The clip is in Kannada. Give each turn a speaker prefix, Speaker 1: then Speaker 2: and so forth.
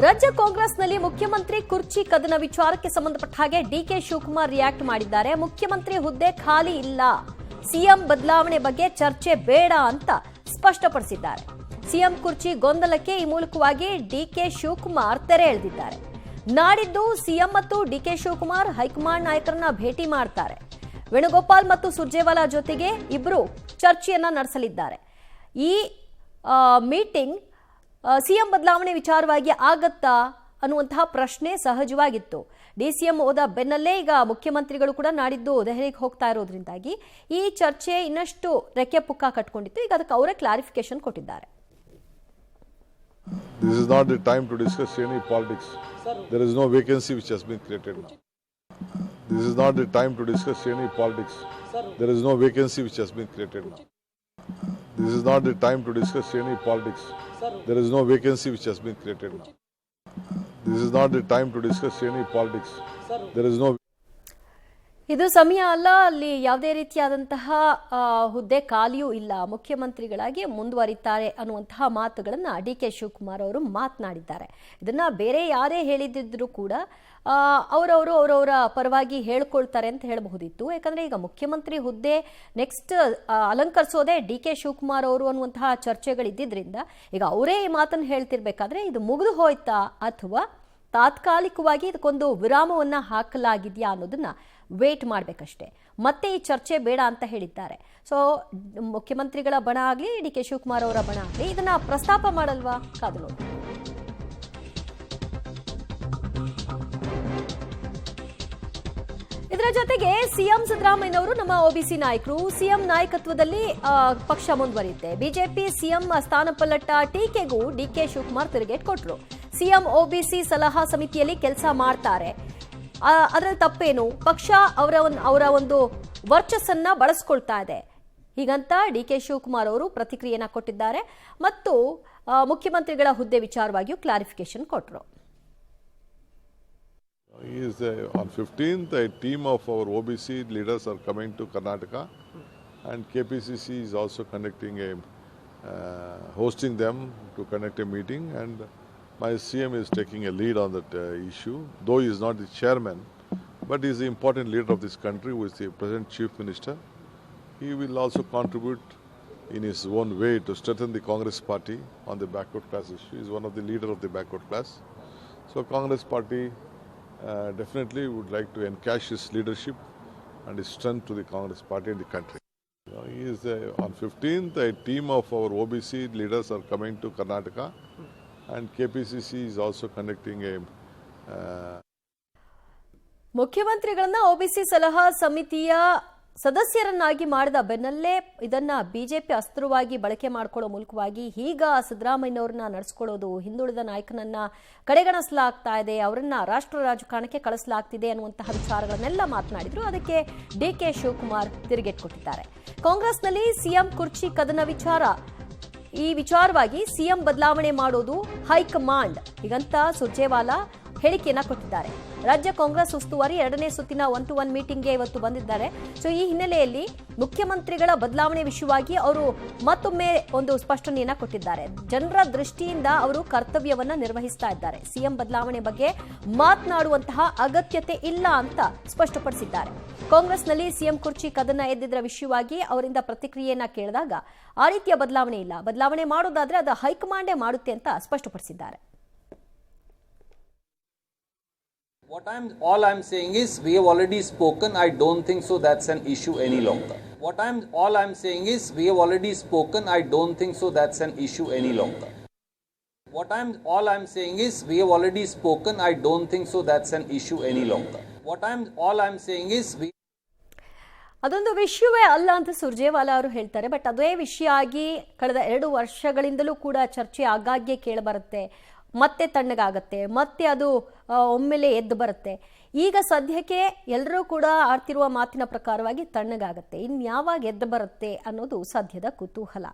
Speaker 1: ರಾಜ್ಯ ಕಾಂಗ್ರೆಸ್ನಲ್ಲಿ ಮುಖ್ಯಮಂತ್ರಿ ಕುರ್ಚಿ ಕದನ ವಿಚಾರಕ್ಕೆ ಸಂಬಂಧಪಟ್ಟ ಹಾಗೆ ಡಿಕೆ ಶಿವಕುಮಾರ್ ರಿಯಾಕ್ಟ್ ಮಾಡಿದ್ದಾರೆ. ಮುಖ್ಯಮಂತ್ರಿ ಹುದ್ದೆ ಖಾಲಿ ಇಲ್ಲ, ಸಿಎಂ ಬದಲಾವಣೆ ಬಗ್ಗೆ ಚರ್ಚೆ ಬೇಡ ಅಂತ ಸ್ಪಷ್ಟಪಡಿಸಿದ್ದಾರೆ. ಸಿಎಂ ಕುರ್ಚಿ ಗೊಂದಲಕ್ಕೆ ಈ ಮೂಲಕವಾಗಿ ಡಿಕೆ ಶಿವಕುಮಾರ್ ತೆರೆ ಎಳೆದಿದ್ದಾರೆ. ನಾಡಿದ್ದು ಸಿಎಂ ಮತ್ತು ಡಿಕೆ ಶಿವಕುಮಾರ್ ಹೈಕಮಾಂಡ್ ನಾಯಕರನ್ನ ಭೇಟಿ ಮಾಡ್ತಾರೆ. ವೇಣುಗೋಪಾಲ್ ಮತ್ತು ಸುರ್ಜೇವಾಲಾ ಜೊತೆಗೆ ಇಬ್ಬರು ಚರ್ಚೆಯನ್ನ ನಡೆಸಲಿದ್ದಾರೆ. ಈ ಮೀಟಿಂಗ್ ಸಿಎಂ ಬದಲಾವಣೆ ವಿಚಾರವಾಗಿ ಆಗತ್ತಾ ಅನ್ನುವಂತಹ ಪ್ರಶ್ನೆ ಸಹಜವಾಗಿತ್ತು. ಡಿಸಿಎಂ ಹೋದ ಬೆನ್ನಲ್ಲೇ ಈಗ ಮುಖ್ಯಮಂತ್ರಿಗಳು ಕೂಡ ನಾಡಿದ್ದು ದೆಹಲಿಗೆ ಹೋಗ್ತಾ ಇರೋದ್ರಿಂದಾಗಿ ಈ ಚರ್ಚೆ ಇನ್ನಷ್ಟು ರೆಕ್ಕೆ ಪುಕ್ಕ ಕಟ್ಕೊಂಡಿತ್ತು. ಈಗ ಅದಕ್ಕೆ ಅವರೇ ಕ್ಲಾರಿಫಿಕೇಶನ್ ಕೊಟ್ಟಿದ್ದಾರೆ.
Speaker 2: This is not the time to discuss any politics. There is no vacancy which has been created now. This is not the time to discuss any politics. There is no vacancy which has been created now. This is not the time to discuss any politics. There is no vacancy which has been created now. This is not the time to discuss any politics. There is no.
Speaker 1: ಇದು ಸಮಯ ಅಲ್ಲ, ಅಲ್ಲಿ ಯಾವುದೇ ರೀತಿಯಾದಂತಹ ಹುದ್ದೆ ಖಾಲಿಯೂ ಇಲ್ಲ, ಮುಖ್ಯಮಂತ್ರಿಗಳಾಗಿ ಮುಂದುವರಿತಾರೆ ಅನ್ನುವಂತಹ ಮಾತುಗಳನ್ನು ಡಿಕೆ ಶಿವಕುಮಾರ್ ಅವರು ಮಾತನಾಡಿದ್ದಾರೆ. ಇದನ್ನ ಬೇರೆ ಯಾರೇ ಹೇಳಿದ್ರು ಕೂಡ ಅವರವರ ಪರವಾಗಿ ಹೇಳ್ಕೊಳ್ತಾರೆ ಅಂತ ಹೇಳಬಹುದಿತ್ತು. ಯಾಕಂದ್ರೆ ಈಗ ಮುಖ್ಯಮಂತ್ರಿ ಹುದ್ದೆ ನೆಕ್ಸ್ಟ್ ಅಲಂಕರಿಸೋದೇ ಡಿಕೆ ಶಿವಕುಮಾರ್ ಅವರು ಅನ್ನುವಂತಹ ಚರ್ಚೆಗಳಿದ್ದಿದ್ರಿಂದ ಈಗ ಅವರೇ ಈ ಮಾತನ್ನು ಹೇಳ್ತಿರ್ಬೇಕಾದ್ರೆ ಇದು ಮುಗಿದು ಹೋಯ್ತಾ ಅಥವಾ ತಾತ್ಕಾಲಿಕವಾಗಿ ಇದಕ್ಕೊಂದು ವಿರಾಮವನ್ನ ಹಾಕಲಾಗಿದೆಯಾ ಅನ್ನೋದನ್ನ ವೇಟ್ ಮಾಡಬೇಕಷ್ಟೇ. ಮತ್ತೆ ಈ ಚರ್ಚೆ ಬೇಡ ಅಂತ ಹೇಳಿದ್ದಾರೆ. ಸೊ ಮುಖ್ಯಮಂತ್ರಿಗಳ ಬಣ ಆಗಲಿ ಡಿಕೆ ಶಿವಕುಮಾರ್ ಅವರ ಬಣ ಆಗಲಿ ಇದನ್ನ ಪ್ರಸ್ತಾಪ ಮಾಡಲ್ವಾ? ಕಾದು ನೋಡಿ. ಇದರ ಜೊತೆಗೆ ಸಿಎಂ ಸಿದ್ದರಾಮಯ್ಯನವರು ನಮ್ಮ ಒಬಿಸಿ ನಾಯಕರು, ಸಿಎಂ ನಾಯಕತ್ವದಲ್ಲಿ ಪಕ್ಷ ಮುಂದುವರಿಯುತ್ತೆ, ಬಿಜೆಪಿ ಸಿಎಂ ಸ್ಥಾನಪಲ್ಲಟ ಟೀಕೆಗೂ ಡಿಕೆ ಶಿವಕುಮಾರ್ ತಿರುಗೇಟ್ ಕೊಟ್ಟರು. ಸಿಎಂ ಒಬಿಸಿ ಸಲಹಾ ಸಮಿತಿಯಲ್ಲಿ ಕೆಲಸ ಮಾಡ್ತಾರೆ, ಅದರಲ್ಲಿ ತಪ್ಪೇನು, ಪಕ್ಷ ಅವರ ಒಂದು ವರ್ಚಸ್ಸನ್ನ ಬಳಸ್ಕೊಳ್ತಾ ಇದೆ, ಹೀಗಂತ ಡಿಕೆ ಶಿವಕುಮಾರ್ ಅವರು ಪ್ರತಿಕ್ರಿಯೆಯನ್ನ ಕೊಟ್ಟಿದ್ದಾರೆ. ಮತ್ತು ಮುಖ್ಯಮಂತ್ರಿಗಳ ಹುದ್ದೆ ವಿಚಾರವಾಗಿಯೂ ಕ್ಲಾರಿಫಿಕೇಶನ್ ಕೊಟ್ಟರು.
Speaker 2: On 15th, a team of our OBC leaders are coming to Karnataka, and KPCC is also conducting hosting them to conduct a meeting, and my CM is taking a lead on that issue, though he is not the chairman, but he is the important leader of this country, who is the present chief minister. He will also contribute in his own way to strengthen the Congress party on the backward class issue. He is one of the leader of the backward class. So Congress party definitely would like to encash his leadership and his strength to the Congress party in the country. On 15th, a team of our OBC leaders are coming to Karnataka, and KPCC is also conducting
Speaker 1: ಮುಖ್ಯಮಂತ್ರಿಗಳನ್ನ ಒಬಿಸಿ ಸಲಹಾ ಸಮಿತಿಯ ಸದಸ್ಯರನ್ನಾಗಿ ಮಾಡಿದ ಬೆನ್ನಲ್ಲೇ ಇದನ್ನ ಬಿಜೆಪಿ ಅಸ್ತ್ರವಾಗಿ ಬಳಕೆ ಮಾಡಿಕೊಳ್ಳೋ ಮೂಲಕವಾಗಿ ಈಗ ಸಿದ್ದರಾಮಯ್ಯನವ್ರನ್ನ ನಡೆಸ್ಕೊಳ್ಳೋದು, ಹಿಂದುಳಿದ ನಾಯಕನನ್ನ ಕಡೆಗಣಿಸಲಾಗ್ತಾ ಇದೆ, ಅವರನ್ನ ರಾಷ್ಟ್ರ ರಾಜಕಾರಣಕ್ಕೆ ಕಳಿಸಲಾಗ್ತಿದೆ ಅನ್ನುವಂತಹ ವಿಚಾರಗಳನ್ನೆಲ್ಲ ಮಾತನಾಡಿದ್ರು. ಅದಕ್ಕೆ ಡಿಕೆ ಶಿವಕುಮಾರ್ ತಿರುಗೇಟ್ ಕೊಟ್ಟಿದ್ದಾರೆ. ಕಾಂಗ್ರೆಸ್ನಲ್ಲಿ ಸಿಎಂ ಕುರ್ಚಿ ಕದನ ವಿಚಾರ, ಈ ವಿಚಾರವಾಗಿ ಸಿಎಂ ಬದಲಾವಣೆ ಮಾಡೋದು ಹೈಕಮಾಂಡ್, ಹೀಗಂತ ಸುರ್ಜೇವಾಲಾ ಹೇಳಿಕೆಯನ್ನ ಕೊಟ್ಟಿದ್ದಾರೆ. ರಾಜ್ಯ ಕಾಂಗ್ರೆಸ್ ಉಸ್ತುವಾರಿ 2ನೇ ಸುತ್ತಿನ 1-to-1 ಮೀಟಿಂಗ್ಗೆ ಇವತ್ತು ಬಂದಿದ್ದಾರೆ. ಸೊ ಈ ಹಿನ್ನೆಲೆಯಲ್ಲಿ ಮುಖ್ಯಮಂತ್ರಿಗಳ ಬದಲಾವಣೆ ವಿಷಯವಾಗಿ ಅವರು ಮತ್ತೊಮ್ಮೆ ಒಂದು ಸ್ಪಷ್ಟನೆಯನ್ನ ಕೊಟ್ಟಿದ್ದಾರೆ. ಜನರ ದೃಷ್ಟಿಯಿಂದ ಅವರು ಕರ್ತವ್ಯವನ್ನ ನಿರ್ವಹಿಸ್ತಾ ಇದ್ದಾರೆ, ಸಿಎಂ ಬದಲಾವಣೆ ಬಗ್ಗೆ ಮಾತನಾಡುವಂತಹ ಅಗತ್ಯತೆ ಇಲ್ಲ ಅಂತ ಸ್ಪಷ್ಟಪಡಿಸಿದ್ದಾರೆ. ಕಾಂಗ್ರೆಸ್ನಲ್ಲಿ ಸಿಎಂ ಕುರ್ಚಿ ಕದನ ಎದ್ದಿದ್ರ ವಿಷಯವಾಗಿ ಅವರಿಂದ ಪ್ರತಿಕ್ರಿಯೆಯನ್ನ ಕೇಳಿದಾಗ ಆ ರೀತಿಯ ಬದಲಾವಣೆ ಇಲ್ಲ, ಬದಲಾವಣೆ ಮಾಡೋದಾದ್ರೆ ಅದು ಹೈಕಮಾಂಡೇ ಮಾಡುತ್ತೆ ಅಂತ ಸ್ಪಷ್ಟಪಡಿಸಿದ್ದಾರೆ.
Speaker 3: All I'm saying is we have already spoken. I don't think so that's an issue any longer. All I'm saying is we have already spoken. I don't think so that's an issue any longer. All I'm saying is we have already spoken. I don't think so that's an issue any longer. All I'm saying is we.
Speaker 1: ಅದೊಂದು ವಿಷಯವೇ ಅಲ್ಲ ಅಂತ ಸುರ್ಜೇವಾಲಾ ಅವರು ಹೇಳ್ತಾರೆ. ಬಟ್ ಅದೇ ವಿಷಯ ಆಗಿ ಕಳೆದ 2 ವರ್ಷಗಳಿಂದಲೂ ಕೂಡ ಚರ್ಚೆ ಆಗಾಗ್ಗೆ ಕೇಳಬರುತ್ತೆ, ಮತ್ತೆ ತಣ್ಣಗಾಗತ್ತೆ, ಮತ್ತೆ ಅದು ಒಮ್ಮೆಲೆ ಎದ್ದು ಬರುತ್ತೆ. ಈಗ ಸದ್ಯಕ್ಕೆ ಎಲ್ಲರೂ ಕೂಡ ಆಡ್ತಿರುವ ಮಾತಿನ ಪ್ರಕಾರವಾಗಿ ತಣ್ಣಗಾಗತ್ತೆ, ಇನ್ಯಾವಾಗ ಎದ್ದು ಬರುತ್ತೆ ಅನ್ನೋದು ಸದ್ಯದ ಕುತೂಹಲ.